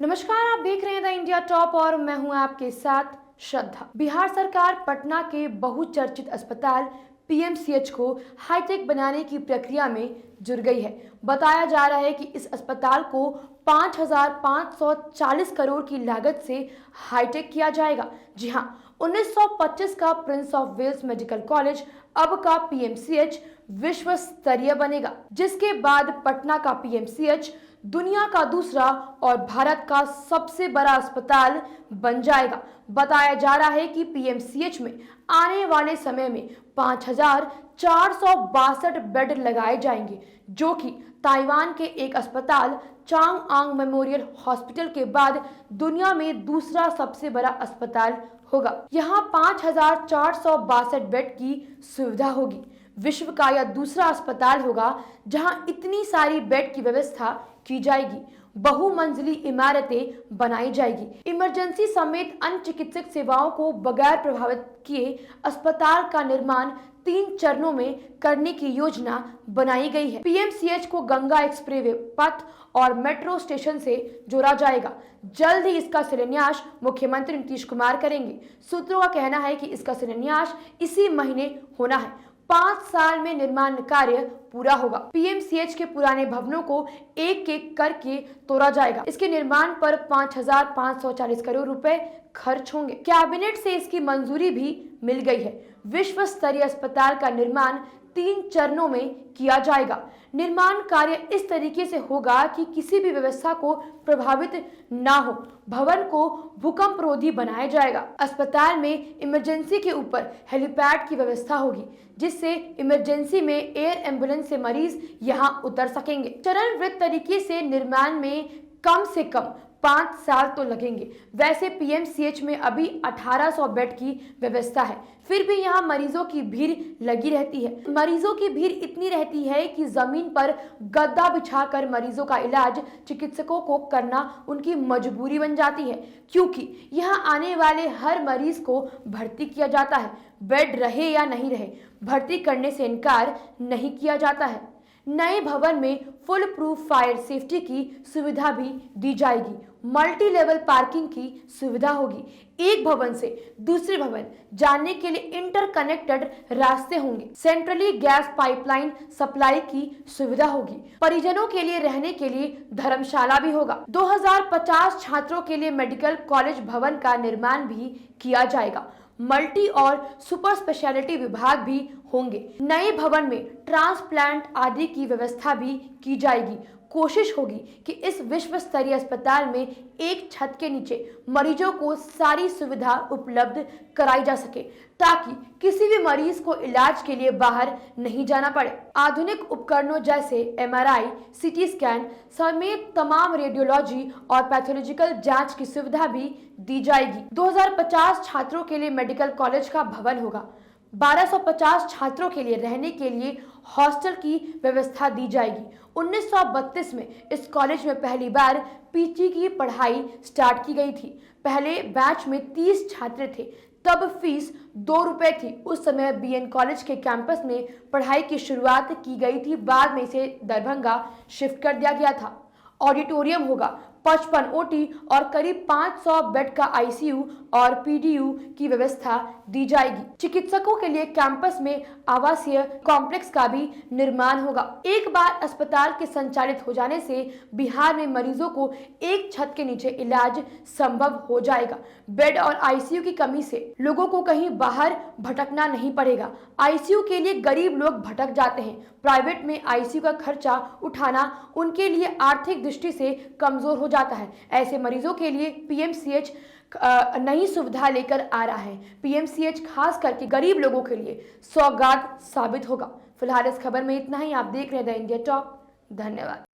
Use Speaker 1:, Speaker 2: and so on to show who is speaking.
Speaker 1: नमस्कार, आप देख रहे हैं द इंडिया टॉप और मैं हूं आपके साथ श्रद्धा। बिहार सरकार पटना के बहुचर्चित अस्पताल पीएमसीएच को हाईटेक बनाने की प्रक्रिया में जुट गई है। बताया जा रहा है कि इस अस्पताल को 5,540 करोड़ की लागत से हाईटेक किया जाएगा। जी हां, 1925 का Prince of Wales medical college अब का पीएमसीएच विश्व स्तरीय बनेगा, जिसके बाद पटना का पीएमसीएच दुनिया का दूसरा और भारत का सबसे बड़ा अस्पताल बन जाएगा। बताया जा रहा है कि पीएमसीएच में आने वाले समय में 5,462 बेड लगाए जाएंगे, जो कि ताइवान के एक अस्पताल चांगआंग मेमोरियल हॉस्पिटल के बाद दुनिया में दूसरा सबसे बड़ा अस्पताल होगा। यहाँ 5,462 बेड की सुविधा होगी। विश्व का यह दूसरा अस्पताल होगा जहां इतनी सारी बेड की व्यवस्था की जाएगी। बहुमंजिली इमारतें बनाई जाएगी। इमरजेंसी समेत अन्य चिकित्सक सेवाओं को बगैर प्रभावित किए अस्पताल का निर्माण 3 चरणों में करने की योजना बनाई गई है। पीएमसीएच को गंगा एक्सप्रेस पथ और मेट्रो स्टेशन से जोड़ा जाएगा। जल्द ही इसका शिलान्यास मुख्यमंत्री नीतीश कुमार करेंगे। सूत्रों का कहना है कि इसका शिलान्यास इसी महीने होना है। 5 साल में निर्माण कार्य पूरा होगा। पीएमसीएच के पुराने भवनों को एक एक करके तोड़ा जाएगा। इसके निर्माण पर 5,540 करोड़ रुपए खर्च होंगे। कैबिनेट से इसकी मंजूरी भी मिल गई है। विश्व स्तरीय अस्पताल का निर्माण 3 चरणों में किया जाएगा। निर्माण कार्य इस तरीके से होगा कि किसी भी व्यवस्था को प्रभावित ना हो। भवन को भूकंपरोधी बनाया जाएगा। अस्पताल में इमरजेंसी के ऊपर हेलीपैड की व्यवस्था होगी, जिससे इमरजेंसी में एयर एम्बुलेंस से मरीज यहां उतर सकेंगे। चरणबद्ध तरीके से निर्माण में कम से कम 5 साल तो लगेंगे। वैसे पीएमसीएच में अभी 1800 बेड की व्यवस्था है, फिर भी यहाँ मरीजों की भीड़ लगी रहती है। मरीजों की भीड़ इतनी रहती है कि जमीन पर गद्दा बिछाकर मरीजों का इलाज चिकित्सकों को करना उनकी मजबूरी बन जाती है, क्योंकि यहाँ आने वाले हर मरीज को भर्ती किया जाता है। बेड रहे या नहीं रहे, भर्ती करने से इनकार नहीं किया जाता है। नए भवन में फुल प्रूफ फायर सेफ्टी की सुविधा भी दी जाएगी। मल्टी लेवल पार्किंग की सुविधा होगी। एक भवन से दूसरे भवन जाने के लिए इंटरकनेक्टेड रास्ते होंगे। सेंट्रली गैस पाइपलाइन सप्लाई की सुविधा होगी। परिजनों के लिए रहने के लिए धर्मशाला भी होगा। 2050 छात्रों के लिए मेडिकल कॉलेज भवन का निर्माण भी किया जाएगा। मल्टी और सुपर स्पेशलिटी विभाग भी होंगे। नए भवन में ट्रांसप्लांट आदि की व्यवस्था भी की जाएगी। कोशिश होगी कि इस विश्व स्तरीय अस्पताल में एक छत के नीचे मरीजों को सारी सुविधा उपलब्ध कराई जा सके, ताकि किसी भी मरीज को इलाज के लिए बाहर नहीं जाना पड़े। आधुनिक उपकरणों जैसे एमआरआई, सीटी स्कैन समेत तमाम रेडियोलॉजी और पैथोलॉजिकल जांच की सुविधा भी दी जाएगी। 2050 छात्रों के लिए मेडिकल कॉलेज का भवन होगा। 1250 छात्रों के लिए रहने के लिए हॉस्टल की व्यवस्था दी जाएगी। 1932 में इस कॉलेज में पहली बार पीजी की पढ़ाई स्टार्ट की गई थी। पहले बैच में 30 छात्र थे, तब फीस 2 रुपए थी। उस समय बीएन कॉलेज के कैंपस में पढ़ाई की शुरुआत की गई थी। बाद में इसे दरभंगा शिफ्ट कर दिया गया था। ऑडिटोरियम होगा, 55 ओटी और करीब 500 बेड का आईसीयू और पीडीयू की व्यवस्था दी जाएगी। चिकित्सकों के लिए कैंपस में आवासीय कॉम्प्लेक्स का भी निर्माण होगा। एक बार अस्पताल के संचालित हो जाने से बिहार में मरीजों को एक छत के नीचे इलाज संभव हो जाएगा। बेड और आईसीयू की कमी से लोगों को कहीं बाहर भटकना नहीं पड़ेगा। आईसीयू के लिए गरीब लोग भटक जाते हैं। प्राइवेट में आईसीयू का खर्चा उठाना उनके लिए आर्थिक दृष्टि से कमजोर हो जाता है। ऐसे मरीजों के लिए पीएमसीएच नई सुविधा लेकर आ रहा है। पीएमसीएच खास करके गरीब लोगों के लिए सौगात साबित होगा। फिलहाल इस खबर में इतना ही। आप देख रहे हैं द इंडिया टॉप। धन्यवाद।